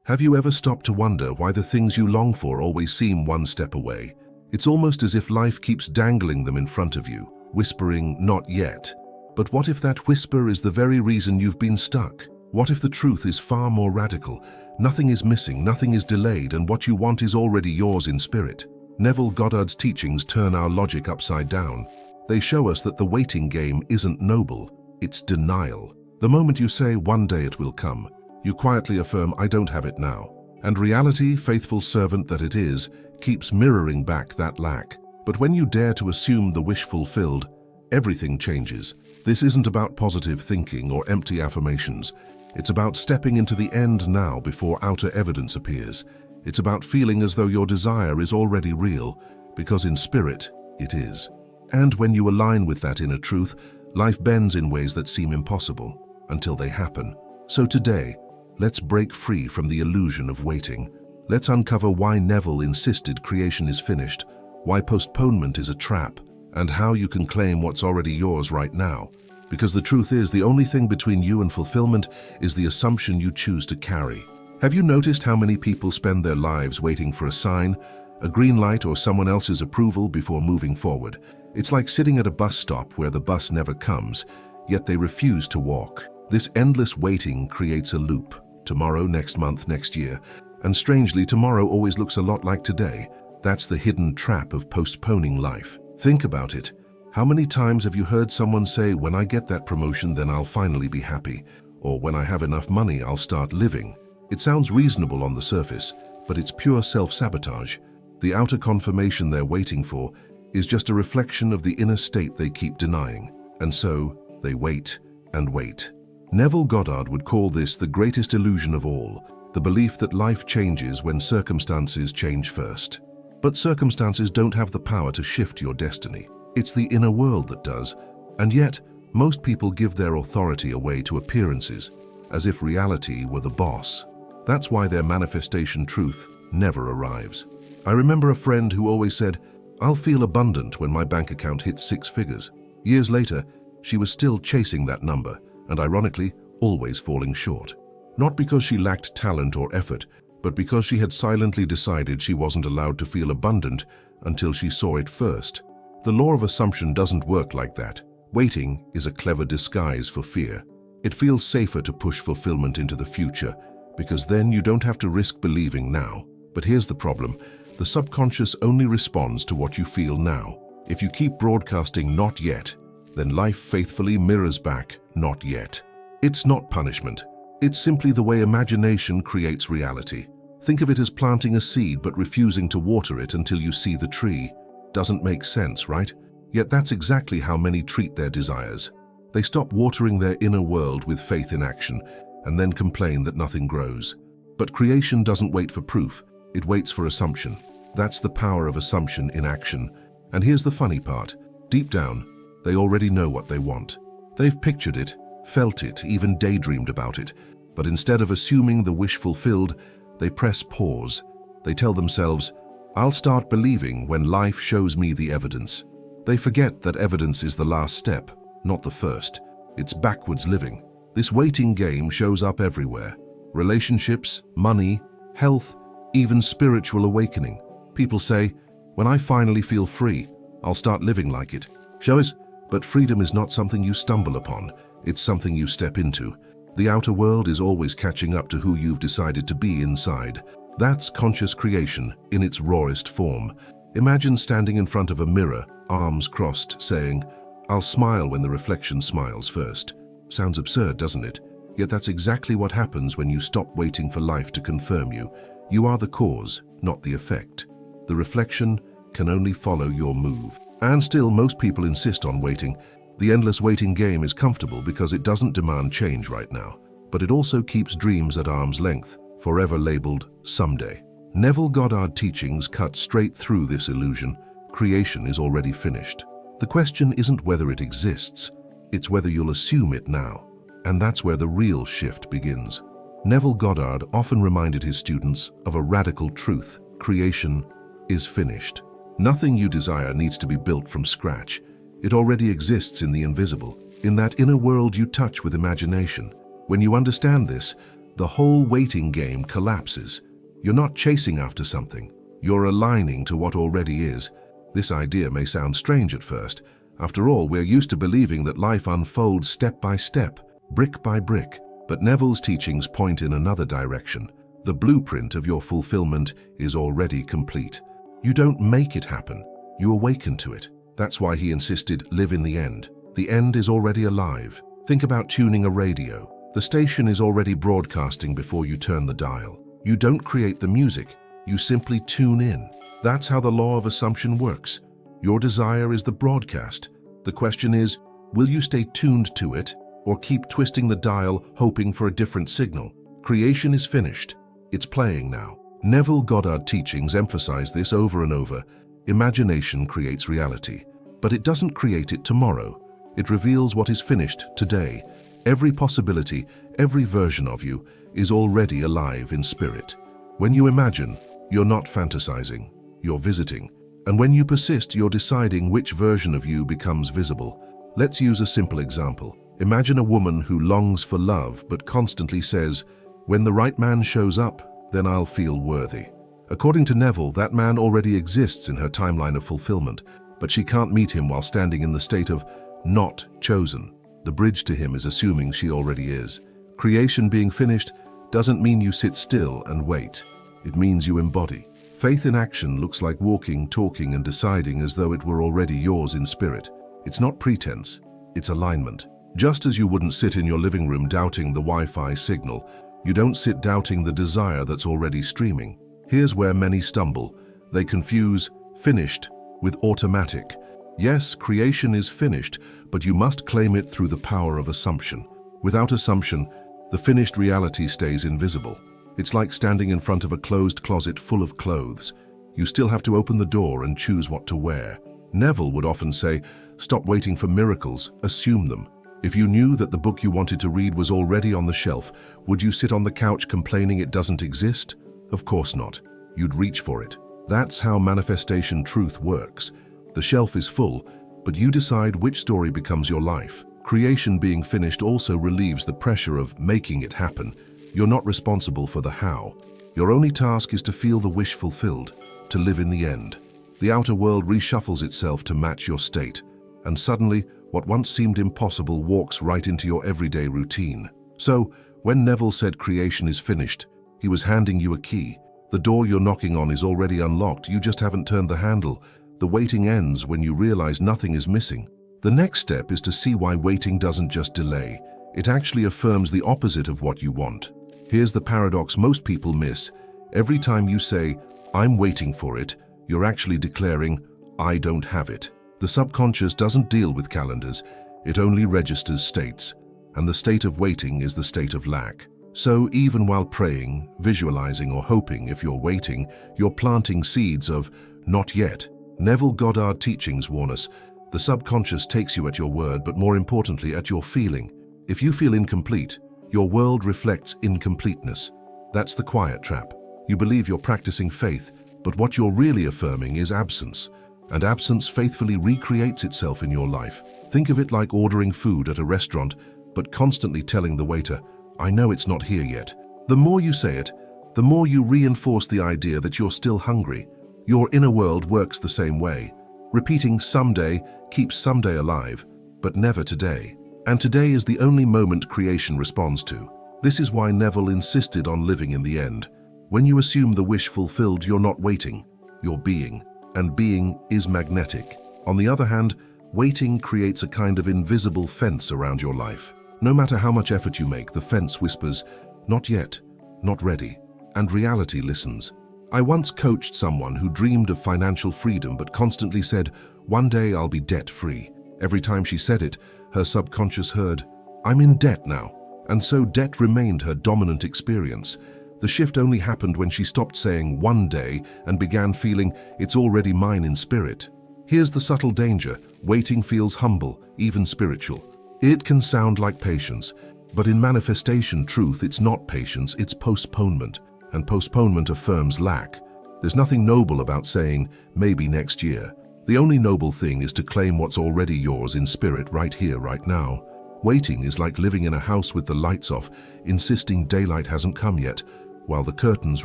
Have you ever stopped to wonder why the things you long for always seem one step away? It's almost as if life keeps dangling them in front of you, whispering, "Not yet." But what if that whisper is the very reason you've been stuck? What if the truth is far more radical? Nothing is missing, nothing is delayed, and what you want is already yours in spirit. Neville Goddard's teachings turn our logic upside down. They show us that the waiting game isn't noble, it's denial. The moment you say, "One day it will come," you quietly affirm, "I don't have it now." And reality, faithful servant that it is, keeps mirroring back that lack. But when you dare to assume the wish fulfilled, everything changes. This isn't about positive thinking or empty affirmations. It's about stepping into the end now before outer evidence appears. It's about feeling as though your desire is already real, because in spirit, it is. And when you align with that inner truth, life bends in ways that seem impossible, until they happen. So today, let's break free from the illusion of waiting. Let's uncover why Neville insisted creation is finished, why postponement is a trap, and how you can claim what's already yours right now. Because the truth is, the only thing between you and fulfillment is the assumption you choose to carry. Have you noticed how many people spend their lives waiting for a sign, a green light, or someone else's approval before moving forward? It's like sitting at a bus stop where the bus never comes, yet they refuse to walk. This endless waiting creates a loop. Tomorrow, next month, next year. And strangely, tomorrow always looks a lot like today. That's the hidden trap of postponing life. Think about it. How many times have you heard someone say, "When I get that promotion, then I'll finally be happy," or "When I have enough money, I'll start living"? It sounds reasonable on the surface, but it's pure self-sabotage. The outer confirmation they're waiting for is just a reflection of the inner state they keep denying. And so, they wait and wait. Neville Goddard would call this the greatest illusion of all, the belief that life changes when circumstances change first. But circumstances don't have the power to shift your destiny. It's the inner world that does, and yet most people give their authority away to appearances, as if reality were the boss. That's why their manifestation truth never arrives. I remember a friend who always said, "I'll feel abundant when my bank account hits 6 figures." Years later, she was still chasing that number, and ironically, always falling short. Not because she lacked talent or effort, but because she had silently decided she wasn't allowed to feel abundant until she saw it first. The law of assumption doesn't work like that. Waiting is a clever disguise for fear. It feels safer to push fulfillment into the future, because then you don't have to risk believing now. But here's the problem. The subconscious only responds to what you feel now. If you keep broadcasting "not yet," then life faithfully mirrors back "not yet." It's not punishment. It's simply the way imagination creates reality. Think of it as planting a seed but refusing to water it until you see the tree. Doesn't make sense, right? Yet that's exactly how many treat their desires. They stop watering their inner world with faith in action and then complain that nothing grows. But creation doesn't wait for proof. It waits for assumption. That's the power of assumption in action. And here's the funny part. Deep down, they already know what they want. They've pictured it, felt it, even daydreamed about it. But instead of assuming the wish fulfilled, they press pause. They tell themselves, "I'll start believing when life shows me the evidence." They forget that evidence is the last step, not the first. It's backwards living. This waiting game shows up everywhere. Relationships, money, health, even spiritual awakening. People say, "When I finally feel free, I'll start living like it." Show us, but freedom is not something you stumble upon. It's something you step into. The outer world is always catching up to who you've decided to be inside. That's conscious creation in its rawest form. Imagine standing in front of a mirror, arms crossed, saying, "I'll smile when the reflection smiles first." Sounds absurd, doesn't it? Yet that's exactly what happens when you stop waiting for life to confirm you. You are the cause, not the effect. The reflection can only follow your move. And still, most people insist on waiting. The endless waiting game is comfortable because it doesn't demand change right now. But it also keeps dreams at arm's length, forever labeled someday. Neville Goddard teachings cut straight through this illusion. Creation is already finished. The question isn't whether it exists, it's whether you'll assume it now. And that's where the real shift begins. Neville Goddard often reminded his students of a radical truth: creation is finished. Nothing you desire needs to be built from scratch. It already exists in the invisible, in that inner world you touch with imagination. When you understand this, the whole waiting game collapses. You're not chasing after something. You're aligning to what already is. This idea may sound strange at first. After all, we're used to believing that life unfolds step by step, brick by brick. But Neville's teachings point in another direction. The blueprint of your fulfillment is already complete. You don't make it happen. You awaken to it. That's why he insisted, live in the end. The end is already alive. Think about tuning a radio. The station is already broadcasting before you turn the dial. You don't create the music. You simply tune in. That's how the law of assumption works. Your desire is the broadcast. The question is, will you stay tuned to it or keep twisting the dial hoping for a different signal? Creation is finished. It's playing now. Neville Goddard teachings emphasize this over and over. Imagination creates reality, but it doesn't create it tomorrow. It reveals what is finished today. Every possibility, every version of you is already alive in spirit. When you imagine, you're not fantasizing, you're visiting. And when you persist, you're deciding which version of you becomes visible. Let's use a simple example. Imagine a woman who longs for love but constantly says, "When the right man shows up, then I'll feel worthy." According to Neville, that man already exists in her timeline of fulfillment, but she can't meet him while standing in the state of not chosen. The bridge to him is assuming she already is. Creation being finished doesn't mean you sit still and wait. It means you embody. Faith in action looks like walking, talking, and deciding as though it were already yours in spirit. It's not pretense, it's alignment. Just as you wouldn't sit in your living room doubting the Wi-Fi signal, you don't sit doubting the desire that's already streaming. Here's where many stumble. They confuse finished with automatic. Yes, creation is finished, but you must claim it through the power of assumption. Without assumption, the finished reality stays invisible. It's like standing in front of a closed closet full of clothes. You still have to open the door and choose what to wear. Neville would often say, stop waiting for miracles, assume them. If you knew that the book you wanted to read was already on the shelf, would you sit on the couch complaining it doesn't exist? Of course not. You'd reach for it. That's how manifestation truth works. The shelf is full, but you decide which story becomes your life. Creation being finished also relieves the pressure of making it happen. You're not responsible for the how. Your only task is to feel the wish fulfilled, to live in the end. The outer world reshuffles itself to match your state, and suddenly, what once seemed impossible walks right into your everyday routine. So, when Neville said creation is finished, he was handing you a key. The door you're knocking on is already unlocked, you just haven't turned the handle. The waiting ends when you realize nothing is missing. The next step is to see why waiting doesn't just delay. It actually affirms the opposite of what you want. Here's the paradox most people miss. Every time you say, "I'm waiting for it," you're actually declaring, "I don't have it." The subconscious doesn't deal with calendars, it only registers states. And the state of waiting is the state of lack. So even while praying, visualizing, or hoping, if you're waiting, you're planting seeds of not yet. Neville Goddard teachings warn us, the subconscious takes you at your word, but more importantly at your feeling. If you feel incomplete, your world reflects incompleteness. That's the quiet trap. You believe you're practicing faith, but what you're really affirming is absence. And absence faithfully recreates itself in your life. Think of it like ordering food at a restaurant, but constantly telling the waiter, "I know it's not here yet." The more you say it, the more you reinforce the idea that you're still hungry. Your inner world works the same way. Repeating someday keeps someday alive, but never today. And today is the only moment creation responds to. This is why Neville insisted on living in the end. When you assume the wish fulfilled, you're not waiting, you're being. And being is magnetic. On the other hand, waiting creates a kind of invisible fence around your life. No matter how much effort you make, the fence whispers, "Not yet, not ready," and reality listens. I once coached someone who dreamed of financial freedom but constantly said, "One day I'll be debt-free." Every time she said it, her subconscious heard, "I'm in debt now." And so debt remained her dominant experience. The shift only happened when she stopped saying "one day" and began feeling "it's already mine in spirit." Here's the subtle danger. Waiting feels humble, even spiritual. It can sound like patience, but in manifestation truth, it's not patience, it's postponement. And postponement affirms lack. There's nothing noble about saying, "maybe next year." The only noble thing is to claim what's already yours in spirit right here, right now. Waiting is like living in a house with the lights off, insisting daylight hasn't come yet, while the curtains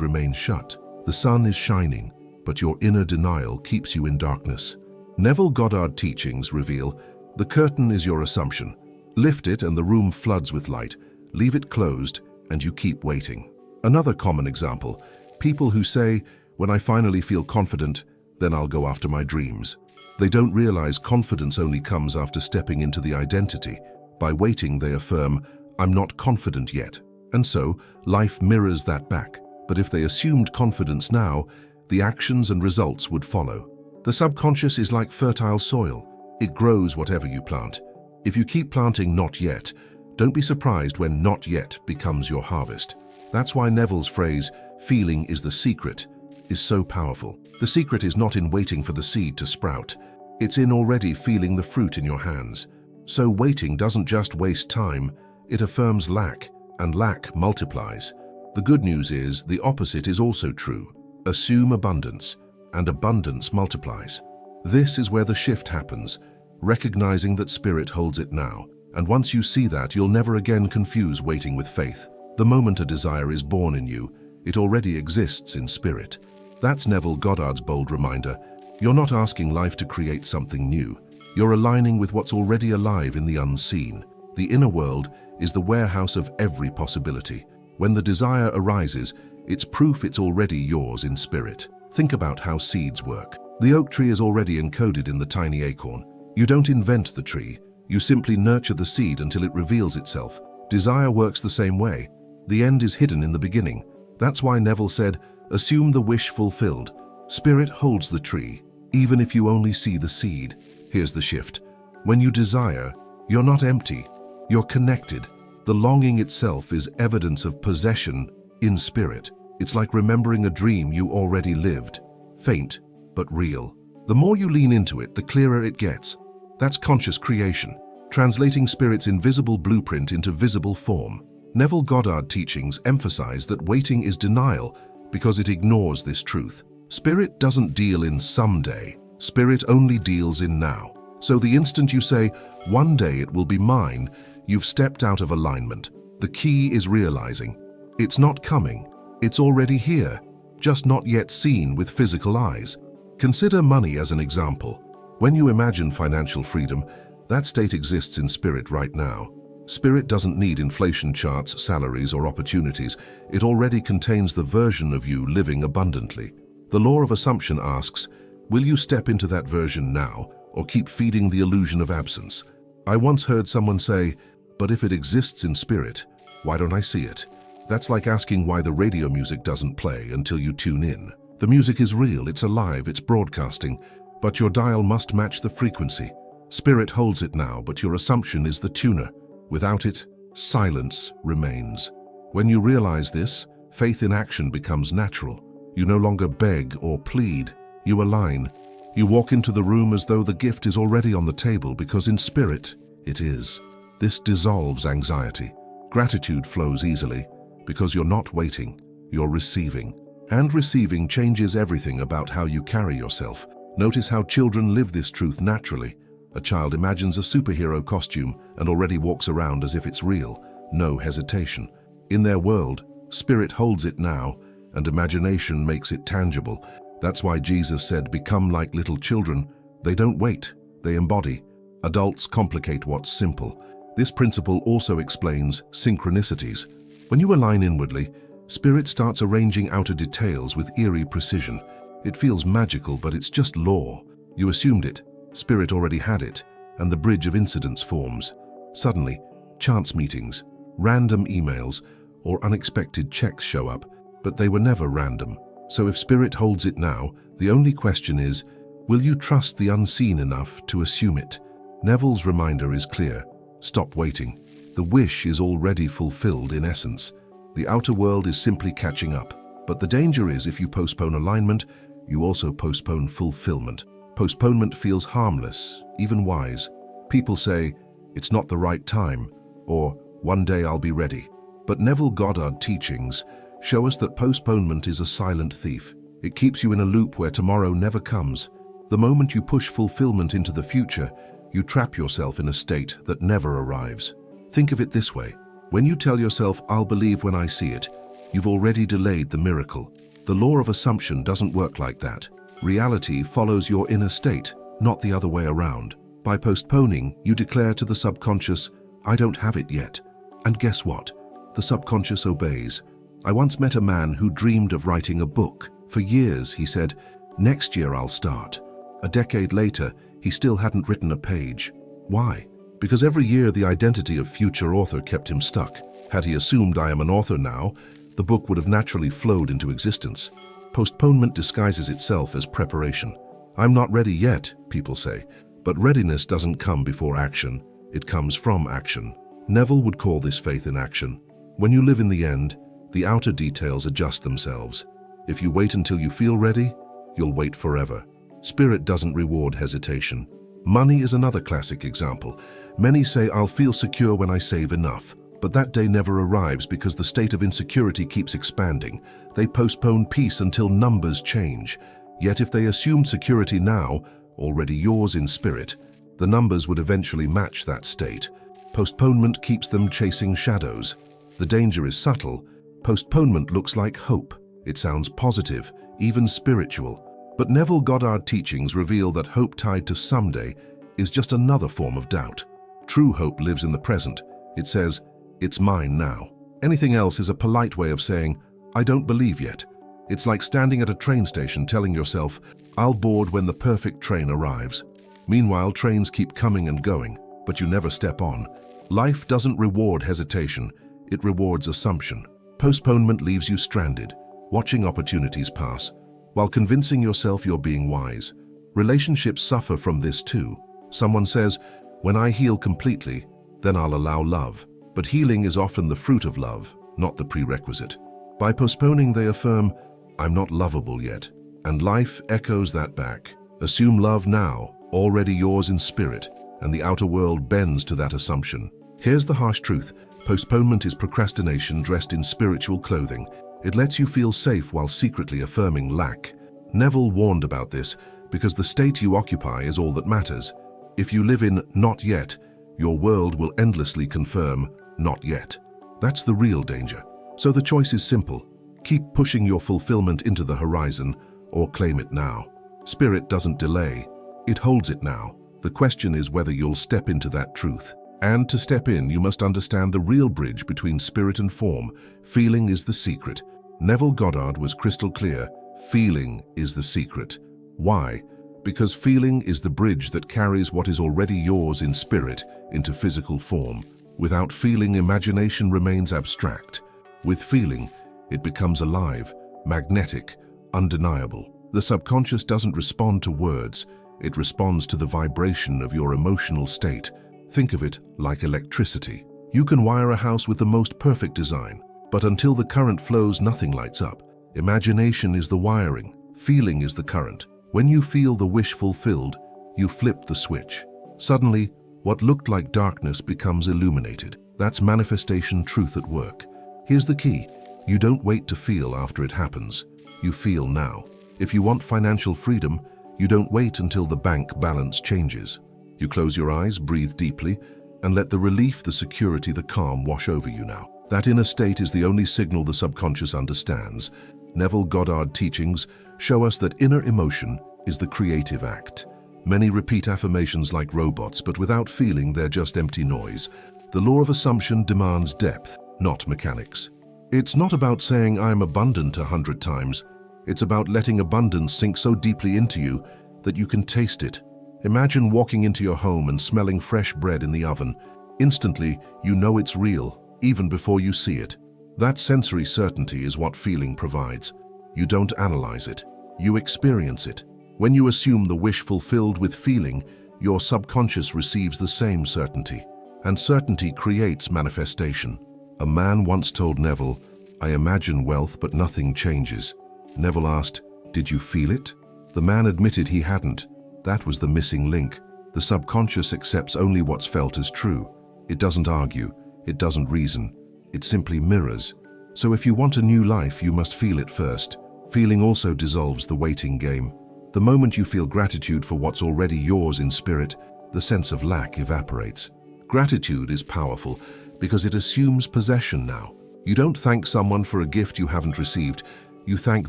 remain shut. The sun is shining, but your inner denial keeps you in darkness. Neville Goddard teachings reveal, the curtain is your assumption. Lift it and the room floods with light. Leave it closed and you keep waiting. Another common example, people who say, when I finally feel confident, then I'll go after my dreams. They don't realize confidence only comes after stepping into the identity. By waiting, they affirm, I'm not confident yet. And so, life mirrors that back. But if they assumed confidence now, the actions and results would follow. The subconscious is like fertile soil. It grows whatever you plant. If you keep planting not yet, don't be surprised when not yet becomes your harvest. That's why Neville's phrase, feeling is the secret, is so powerful. The secret is not in waiting for the seed to sprout. It's in already feeling the fruit in your hands. So waiting doesn't just waste time, it affirms lack, and lack multiplies. The good news is the opposite is also true. Assume abundance, and abundance multiplies. This is where the shift happens, recognizing that spirit holds it now. And once you see that, you'll never again confuse waiting with faith. The moment a desire is born in you, it already exists in spirit. That's Neville Goddard's bold reminder. You're not asking life to create something new. You're aligning with what's already alive in the unseen. The inner world is the warehouse of every possibility. When the desire arises, it's proof it's already yours in spirit. Think about how seeds work. The oak tree is already encoded in the tiny acorn. You don't invent the tree. You simply nurture the seed until it reveals itself. Desire works the same way. The end is hidden in the beginning. That's why Neville said, assume the wish fulfilled. Spirit holds the tree, even if you only see the seed. Here's the shift. When you desire, you're not empty. You're connected. The longing itself is evidence of possession in spirit. It's like remembering a dream you already lived. Faint, but real. The more you lean into it, the clearer it gets. That's conscious creation, translating spirit's invisible blueprint into visible form. Neville Goddard teachings emphasize that waiting is denial because it ignores this truth. Spirit doesn't deal in someday. Spirit only deals in now. So the instant you say, one day it will be mine, you've stepped out of alignment. The key is realizing it's not coming. It's already here, just not yet seen with physical eyes. Consider money as an example. When you imagine financial freedom, that state exists in spirit right now. Spirit doesn't need inflation charts, salaries, or opportunities. It already contains the version of you living abundantly. The law of assumption asks, will you step into that version now, or keep feeding the illusion of absence? I once heard someone say, but if it exists in spirit, why don't I see it? That's like asking why the radio music doesn't play until you tune in. The music is real, it's alive, it's broadcasting, but your dial must match the frequency. Spirit holds it now, but your assumption is the tuner. Without it, silence remains. When you realize this, faith in action becomes natural. You no longer beg or plead, you align. You walk into the room as though the gift is already on the table because in spirit, it is. This dissolves anxiety. Gratitude flows easily because you're not waiting, you're receiving. And receiving changes everything about how you carry yourself. Notice how children live this truth naturally. A child imagines a superhero costume and already walks around as if it's real. No hesitation. In their world, spirit holds it now, and imagination makes it tangible. That's why Jesus said, become like little children. They don't wait, they embody. Adults complicate what's simple. This principle also explains synchronicities. When you align inwardly, spirit starts arranging outer details with eerie precision. It feels magical, but it's just law. You assumed it. Spirit already had it, and the bridge of incidents forms. Suddenly, chance meetings, random emails, or unexpected checks show up, but they were never random. So if spirit holds it now, the only question is, will you trust the unseen enough to assume it? Neville's reminder is clear. Stop waiting. The wish is already fulfilled in essence. The outer world is simply catching up. But the danger is if you postpone alignment, you also postpone fulfillment. Postponement feels harmless, even wise. People say, it's not the right time, or one day I'll be ready. But Neville Goddard teachings show us that postponement is a silent thief. It keeps you in a loop where tomorrow never comes. The moment you push fulfillment into the future, you trap yourself in a state that never arrives. Think of it this way. When you tell yourself, "I'll believe when I see it," you've already delayed the miracle. The law of assumption doesn't work like that. Reality follows your inner state, not the other way around. By postponing, you declare to the subconscious, "I don't have it yet." And guess what? The subconscious obeys. I once met a man who dreamed of writing a book. For years, he said, "Next year I'll start." A decade later, he still hadn't written a page. Why? Because every year the identity of future author kept him stuck. Had he assumed, "I am an author now," the book would have naturally flowed into existence. Postponement disguises itself as preparation. "I'm not ready yet," people say. But readiness doesn't come before action. It comes from action. Neville would call this faith in action. When you live in the end, the outer details adjust themselves. If you wait until you feel ready, you'll wait forever. Spirit doesn't reward hesitation. Money is another classic example. Many say, "I'll feel secure when I save enough." But that day never arrives because the state of insecurity keeps expanding. They postpone peace until numbers change. Yet if they assumed security now, already yours in spirit, the numbers would eventually match that state. Postponement keeps them chasing shadows. The danger is subtle. Postponement looks like hope. It sounds positive, even spiritual. But Neville Goddard teachings reveal that hope tied to someday is just another form of doubt. True hope lives in the present. It says, "It's mine now." Anything else is a polite way of saying, "I don't believe yet." It's like standing at a train station telling yourself, "I'll board when the perfect train arrives." Meanwhile, trains keep coming and going, but you never step on. Life doesn't reward hesitation, it rewards assumption. Postponement leaves you stranded, watching opportunities pass, while convincing yourself you're being wise. Relationships suffer from this too. Someone says, "When I heal completely, then I'll allow love." But healing is often the fruit of love, not the prerequisite. By postponing, they affirm, "I'm not lovable yet." And life echoes that back. Assume love now, already yours in spirit, and the outer world bends to that assumption. Here's the harsh truth. Postponement is procrastination dressed in spiritual clothing. It lets you feel safe while secretly affirming lack. Neville warned about this because the state you occupy is all that matters. If you live in "not yet," your world will endlessly confirm "not yet." That's the real danger. So the choice is simple. Keep pushing your fulfillment into the horizon or claim it now. Spirit doesn't delay. It holds it now. The question is whether you'll step into that truth. And to step in, you must understand the real bridge between spirit and form. Feeling is the secret. Neville Goddard was crystal clear. Feeling is the secret. Why? Because feeling is the bridge that carries what is already yours in spirit into physical form. Without feeling, imagination remains abstract. With feeling, it becomes alive, magnetic, undeniable. The subconscious doesn't respond to words. It responds to the vibration of your emotional state. Think of it like electricity. You can wire a house with the most perfect design, but until the current flows, nothing lights up. Imagination is the wiring. Feeling is the current. When you feel the wish fulfilled, you flip the switch. Suddenly, what looked like darkness becomes illuminated. That's manifestation truth at work. Here's the key. You don't wait to feel after it happens. You feel now. If you want financial freedom, you don't wait until the bank balance changes. You close your eyes, breathe deeply, and let the relief, the security, the calm wash over you now. That inner state is the only signal the subconscious understands. Neville Goddard teachings show us that inner emotion is the creative act. Many repeat affirmations like robots, but without feeling, they're just empty noise. The law of assumption demands depth, not mechanics. It's not about saying "I'm abundant" 100 times. It's about letting abundance sink so deeply into you that you can taste it. Imagine walking into your home and smelling fresh bread in the oven. Instantly, you know it's real, even before you see it. That sensory certainty is what feeling provides. You don't analyze it. You experience it. When you assume the wish fulfilled with feeling, your subconscious receives the same certainty. And certainty creates manifestation. A man once told Neville, "I imagine wealth, but nothing changes." Neville asked, "Did you feel it?" The man admitted he hadn't. That was the missing link. The subconscious accepts only what's felt as true. It doesn't argue. It doesn't reason. It simply mirrors. So if you want a new life, you must feel it first. Feeling also dissolves the waiting game. The moment you feel gratitude for what's already yours in spirit, the sense of lack evaporates. Gratitude is powerful, because it assumes possession now. You don't thank someone for a gift you haven't received. You thank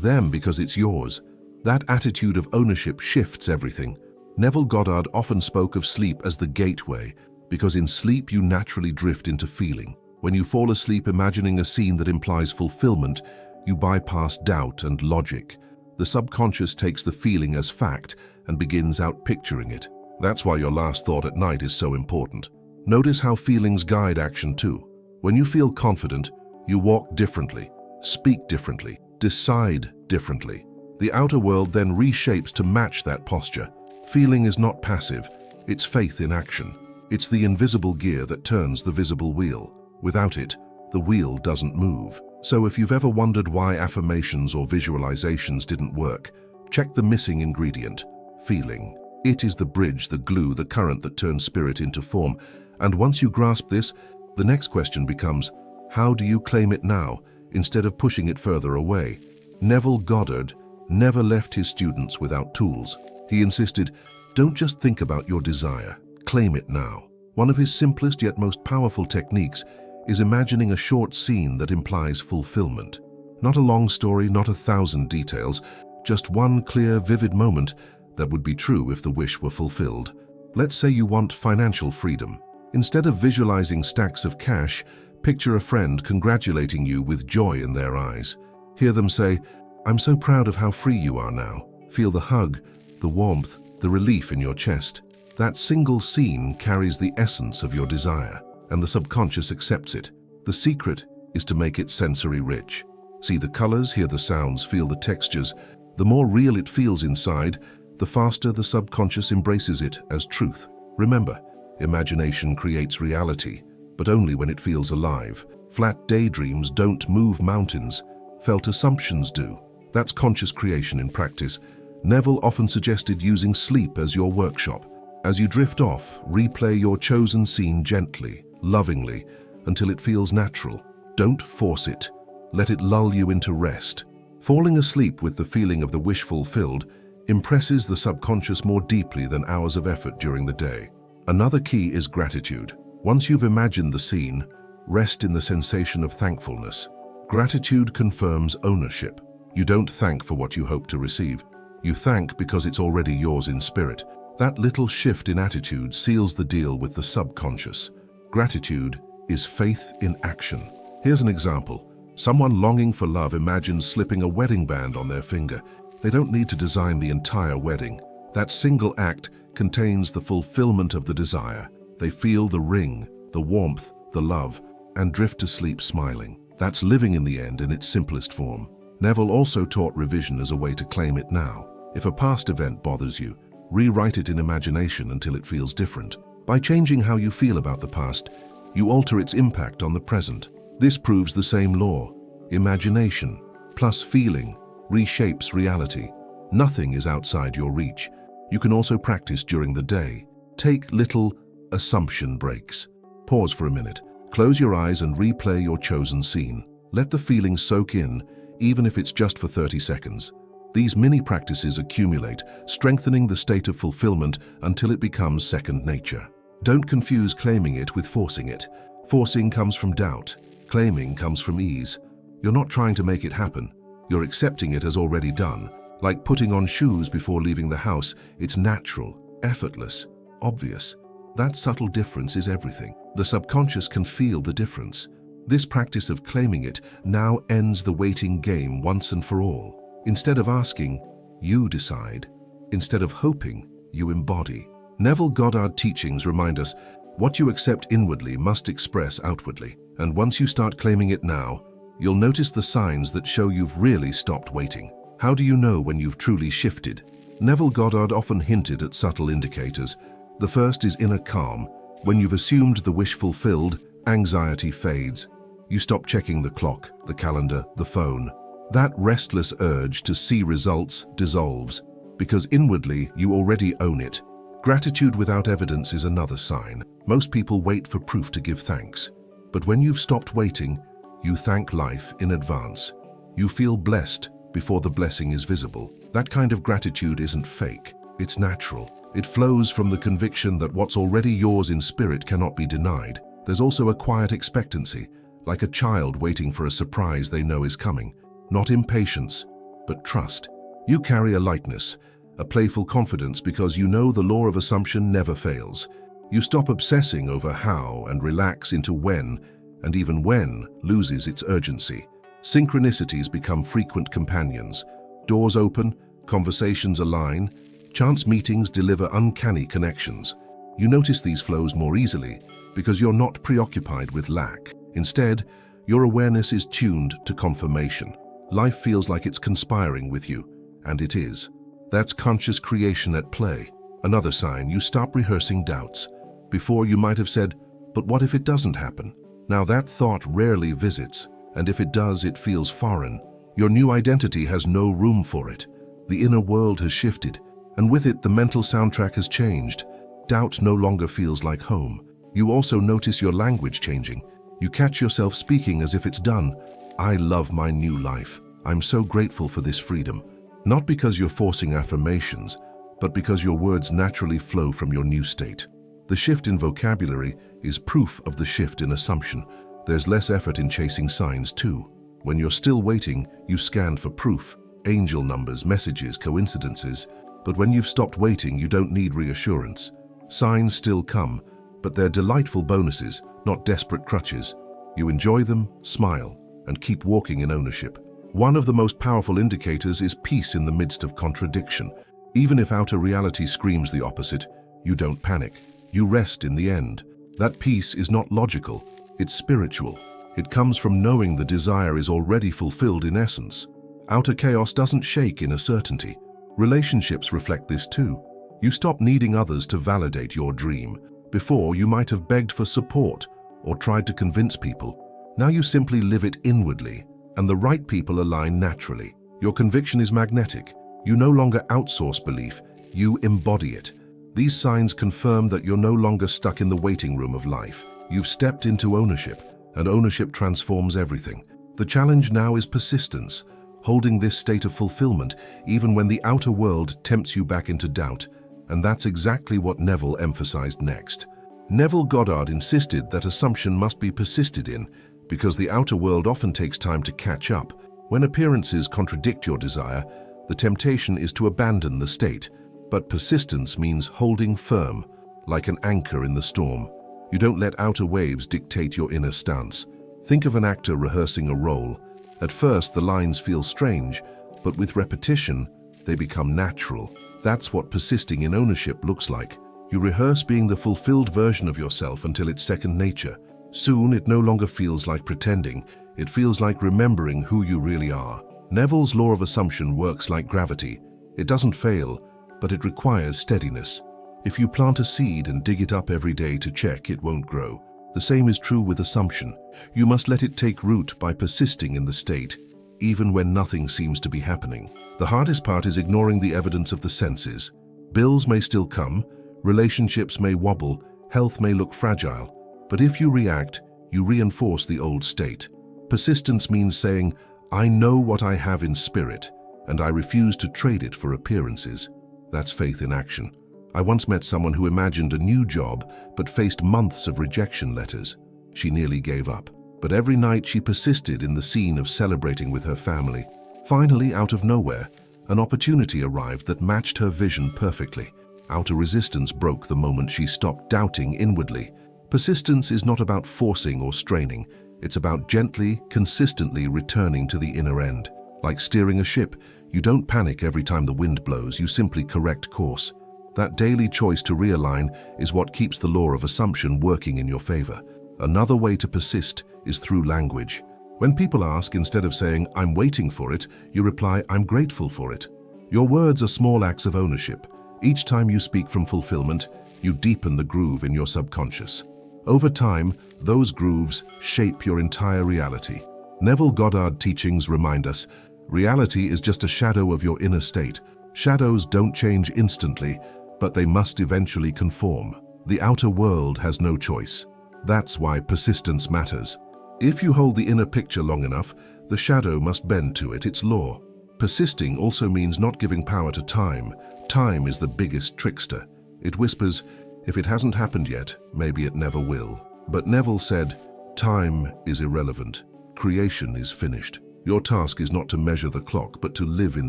them because it's yours. That attitude of ownership shifts everything. Neville Goddard often spoke of sleep as the gateway, because in sleep you naturally drift into feeling. When you fall asleep imagining a scene that implies fulfillment, you bypass doubt and logic. The subconscious takes the feeling as fact and begins out-picturing it. That's why your last thought at night is so important. Notice how feelings guide action too. When you feel confident, you walk differently, speak differently, decide differently. The outer world then reshapes to match that posture. Feeling is not passive, it's faith in action. It's the invisible gear that turns the visible wheel. Without it, the wheel doesn't move. So if you've ever wondered why affirmations or visualizations didn't work, check the missing ingredient: feeling. It is the bridge, the glue, the current that turns spirit into form. And once you grasp this, the next question becomes, how do you claim it now, instead of pushing it further away? Neville Goddard never left his students without tools. He insisted, don't just think about your desire, claim it now. One of his simplest yet most powerful techniques is imagining a short scene that implies fulfillment. Not a long story, not 1,000 details, just one clear, vivid moment that would be true if the wish were fulfilled. Let's say you want financial freedom. Instead of visualizing stacks of cash, picture a friend congratulating you with joy in their eyes. Hear them say, I'm so proud of how free you are now. Feel the hug, the warmth, the relief in your chest. That single scene carries the essence of your desire, and the subconscious accepts it. The secret is to make it sensory rich. See the colors, hear the sounds, feel the textures. The more real it feels inside, the faster the subconscious embraces it as truth. Remember, imagination creates reality, but only when it feels alive. Flat daydreams don't move mountains, felt assumptions do. That's conscious creation in practice. Neville often suggested using sleep as your workshop. As you drift off, replay your chosen scene gently, lovingly, until it feels natural. Don't force it. Let it lull you into rest. Falling asleep with the feeling of the wish fulfilled impresses the subconscious more deeply than hours of effort during the day. Another key is gratitude. Once you've imagined the scene, rest in the sensation of thankfulness. Gratitude confirms ownership. You don't thank for what you hope to receive. You thank because it's already yours in spirit. That little shift in attitude seals the deal with the subconscious. Gratitude is faith in action. Here's an example. Someone longing for love imagines slipping a wedding band on their finger. They don't need to design the entire wedding. That single act contains the fulfillment of the desire. They feel the ring, the warmth, the love, and drift to sleep smiling. That's living in the end in its simplest form. Neville also taught revision as a way to claim it now. If a past event bothers you, rewrite it in imagination until it feels different. By changing how you feel about the past, you alter its impact on the present. This proves the same law. Imagination plus feeling reshapes reality. Nothing is outside your reach. You can also practice during the day. Take little assumption breaks. Pause for a minute. Close your eyes and replay your chosen scene. Let the feeling soak in, even if it's just for 30 seconds. These mini practices accumulate, strengthening the state of fulfillment until it becomes second nature. Don't confuse claiming it with forcing it. Forcing comes from doubt. Claiming comes from ease. You're not trying to make it happen. You're accepting it as already done. Like putting on shoes before leaving the house, it's natural, effortless, obvious. That subtle difference is everything. The subconscious can feel the difference. This practice of claiming it now ends the waiting game once and for all. Instead of asking, you decide. Instead of hoping, you embody. Neville Goddard teachings remind us, what you accept inwardly must express outwardly. And once you start claiming it now, you'll notice the signs that show you've really stopped waiting. How do you know when you've truly shifted? Neville Goddard often hinted at subtle indicators. The first is inner calm. When you've assumed the wish fulfilled, anxiety fades. You stop checking the clock, the calendar, the phone. That restless urge to see results dissolves, because inwardly you already own it. Gratitude without evidence is another sign. Most people wait for proof to give thanks. But when you've stopped waiting, you thank life in advance. You feel blessed before the blessing is visible. That kind of gratitude isn't fake, it's natural. It flows from the conviction that what's already yours in spirit cannot be denied. There's also a quiet expectancy, like a child waiting for a surprise they know is coming. Not impatience, but trust. You carry a lightness, a playful confidence because you know the law of assumption never fails. You stop obsessing over how and relax into when, and even when loses its urgency. Synchronicities become frequent companions. Doors open, conversations align, chance meetings deliver uncanny connections. You notice these flows more easily because you're not preoccupied with lack. Instead, your awareness is tuned to confirmation. Life feels like it's conspiring with you, and it is. That's conscious creation at play. Another sign, you stop rehearsing doubts. Before you might have said, "But what if it doesn't happen?" Now that thought rarely visits, and if it does, it feels foreign. Your new identity has no room for it. The inner world has shifted, and with it, the mental soundtrack has changed. Doubt no longer feels like home. You also notice your language changing. You catch yourself speaking as if it's done. "I love my new life. I'm so grateful for this freedom." Not because you're forcing affirmations, but because your words naturally flow from your new state. The shift in vocabulary is proof of the shift in assumption. There's less effort in chasing signs too. When you're still waiting, you scan for proof, angel numbers, messages, coincidences. But when you've stopped waiting, you don't need reassurance. Signs still come, but they're delightful bonuses, not desperate crutches. You enjoy them, smile, and keep walking in ownership. One of the most powerful indicators is peace in the midst of contradiction. Even if outer reality screams the opposite, you don't panic. You rest in the end. That peace is not logical, it's spiritual. It comes from knowing the desire is already fulfilled in essence. Outer chaos doesn't shake in a certainty. Relationships reflect this too. You stop needing others to validate your dream. Before, you might have begged for support or tried to convince people. Now you simply live it inwardly, and the right people align naturally. Your conviction is magnetic. You no longer outsource belief, you embody it. These signs confirm that you're no longer stuck in the waiting room of life. You've stepped into ownership, and ownership transforms everything. The challenge now is persistence, holding this state of fulfillment even when the outer world tempts you back into doubt. And that's exactly what Neville emphasized next. Neville Goddard insisted that assumption must be persisted in because the outer world often takes time to catch up. When appearances contradict your desire, the temptation is to abandon the state. But persistence means holding firm, like an anchor in the storm. You don't let outer waves dictate your inner stance. Think of an actor rehearsing a role. At first, the lines feel strange, but with repetition, they become natural. That's what persisting in ownership looks like. You rehearse being the fulfilled version of yourself until it's second nature. Soon, it no longer feels like pretending. It feels like remembering who you really are. Neville's law of assumption works like gravity. It doesn't fail, but it requires steadiness. If you plant a seed and dig it up every day to check, it won't grow. The same is true with assumption. You must let it take root by persisting in the state, even when nothing seems to be happening. The hardest part is ignoring the evidence of the senses. Bills may still come, relationships may wobble, health may look fragile, but if you react, you reinforce the old state. Persistence means saying, "I know what I have in spirit, and I refuse to trade it for appearances." That's faith in action. I once met someone who imagined a new job, but faced months of rejection letters. She nearly gave up. But every night she persisted in the scene of celebrating with her family. Finally, out of nowhere, an opportunity arrived that matched her vision perfectly. Outer resistance broke the moment she stopped doubting inwardly. Persistence is not about forcing or straining. It's about gently, consistently returning to the inner end. Like steering a ship, you don't panic every time the wind blows, you simply correct course. That daily choice to realign is what keeps the law of assumption working in your favor. Another way to persist is through language. When people ask, instead of saying, "I'm waiting for it," you reply, "I'm grateful for it." Your words are small acts of ownership. Each time you speak from fulfillment, you deepen the groove in your subconscious. Over time, those grooves shape your entire reality. Neville Goddard teachings remind us, reality is just a shadow of your inner state. Shadows don't change instantly, but they must eventually conform. The outer world has no choice. That's why persistence matters. If you hold the inner picture long enough, the shadow must bend to it, its law. Persisting also means not giving power to time. Time is the biggest trickster. It whispers, if it hasn't happened yet, maybe it never will. But Neville said, "Time is irrelevant. Creation is finished. Your task is not to measure the clock, but to live in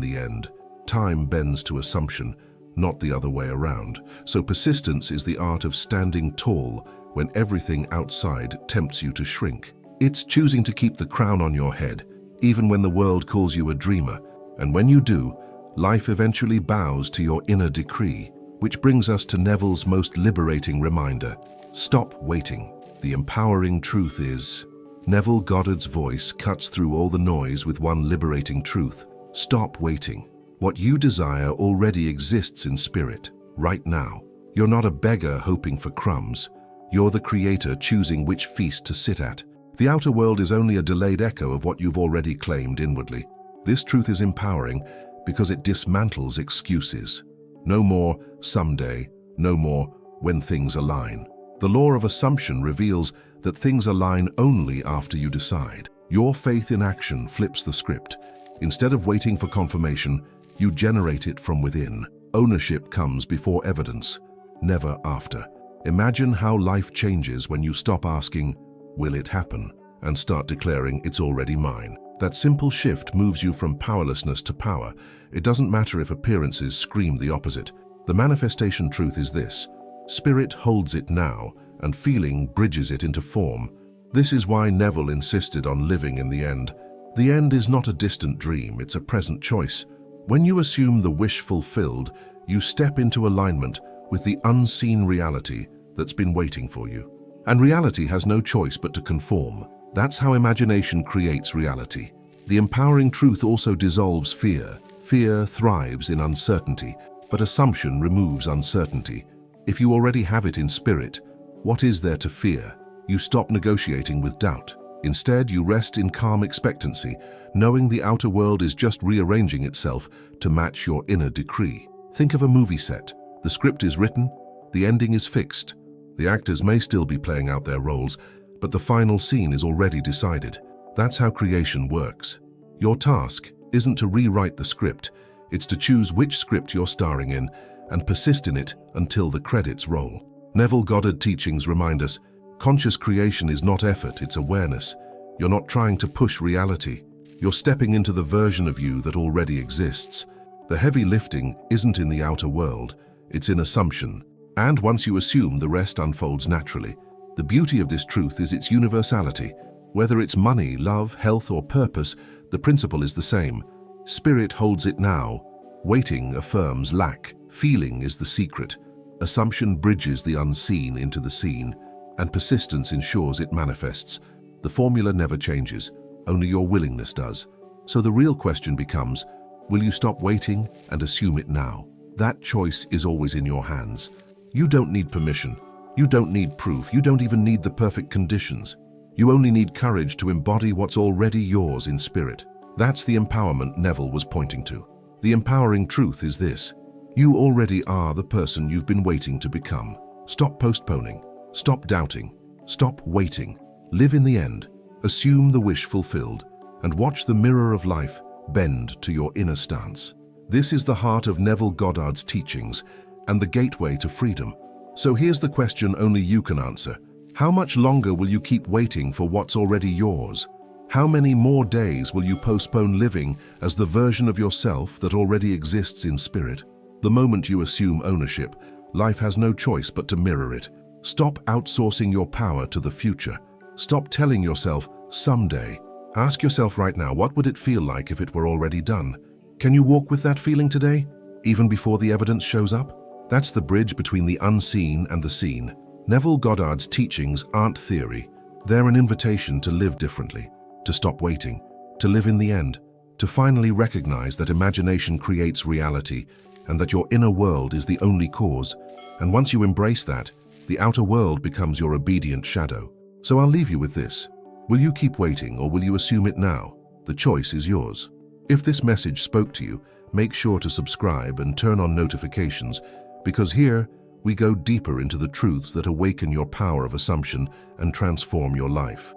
the end. Time bends to assumption, not the other way around. So persistence is the art of standing tall when everything outside tempts you to shrink. It's choosing to keep the crown on your head, even when the world calls you a dreamer. And when you do, life eventually bows to your inner decree." Which brings us to Neville's most liberating reminder. Stop waiting. The empowering truth is... Neville Goddard's voice cuts through all the noise with one liberating truth. Stop waiting. What you desire already exists in spirit, right now. You're not a beggar hoping for crumbs. You're the creator choosing which feast to sit at. The outer world is only a delayed echo of what you've already claimed inwardly. This truth is empowering because it dismantles excuses. No more someday, no more when things align. The law of assumption reveals that things align only after you decide. Your faith in action flips the script. Instead of waiting for confirmation, you generate it from within. Ownership comes before evidence, never after. Imagine how life changes when you stop asking, "Will it happen?" and start declaring, "It's already mine." That simple shift moves you from powerlessness to power. It doesn't matter if appearances scream the opposite. The manifestation truth is this: spirit holds it now, and feeling bridges it into form. This is why Neville insisted on living in the end. The end is not a distant dream, it's a present choice. When you assume the wish fulfilled, you step into alignment with the unseen reality that's been waiting for you. And reality has no choice but to conform. That's how imagination creates reality. The empowering truth also dissolves fear. Fear thrives in uncertainty, but assumption removes uncertainty. If you already have it in spirit, what is there to fear? You stop negotiating with doubt. Instead, you rest in calm expectancy, knowing the outer world is just rearranging itself to match your inner decree. Think of a movie set. The script is written, the ending is fixed. The actors may still be playing out their roles, but the final scene is already decided. That's how creation works. Your task isn't to rewrite the script, it's to choose which script you're starring in and persist in it until the credits roll. Neville Goddard teachings remind us, conscious creation is not effort, it's awareness. You're not trying to push reality. You're stepping into the version of you that already exists. The heavy lifting isn't in the outer world, it's in assumption. And once you assume, the rest unfolds naturally. The beauty of this truth is its universality. Whether it's money, love, health, or purpose, the principle is the same. Spirit holds it now. Waiting affirms lack. Feeling is the secret. Assumption bridges the unseen into the seen, and persistence ensures it manifests. The formula never changes, only your willingness does. So the real question becomes, will you stop waiting and assume it now? That choice is always in your hands. You don't need permission. You don't need proof. You don't even need the perfect conditions. You only need courage to embody what's already yours in spirit. That's the empowerment Neville was pointing to. The empowering truth is this: you already are the person you've been waiting to become. Stop postponing. Stop doubting. Stop waiting. Live in the end. Assume the wish fulfilled, and watch the mirror of life bend to your inner stance. This is the heart of Neville Goddard's teachings and the gateway to freedom. So here's the question only you can answer. How much longer will you keep waiting for what's already yours? How many more days will you postpone living as the version of yourself that already exists in spirit? The moment you assume ownership, life has no choice but to mirror it. Stop outsourcing your power to the future. Stop telling yourself, someday. Ask yourself right now, what would it feel like if it were already done? Can you walk with that feeling today, even before the evidence shows up? That's the bridge between the unseen and the seen. Neville Goddard's teachings aren't theory. They're an invitation to live differently, to stop waiting, to live in the end, to finally recognize that imagination creates reality and that your inner world is the only cause. And once you embrace that, the outer world becomes your obedient shadow. So I'll leave you with this. Will you keep waiting, or will you assume it now? The choice is yours. If this message spoke to you, make sure to subscribe and turn on notifications, because here we go deeper into the truths that awaken your power of assumption and transform your life.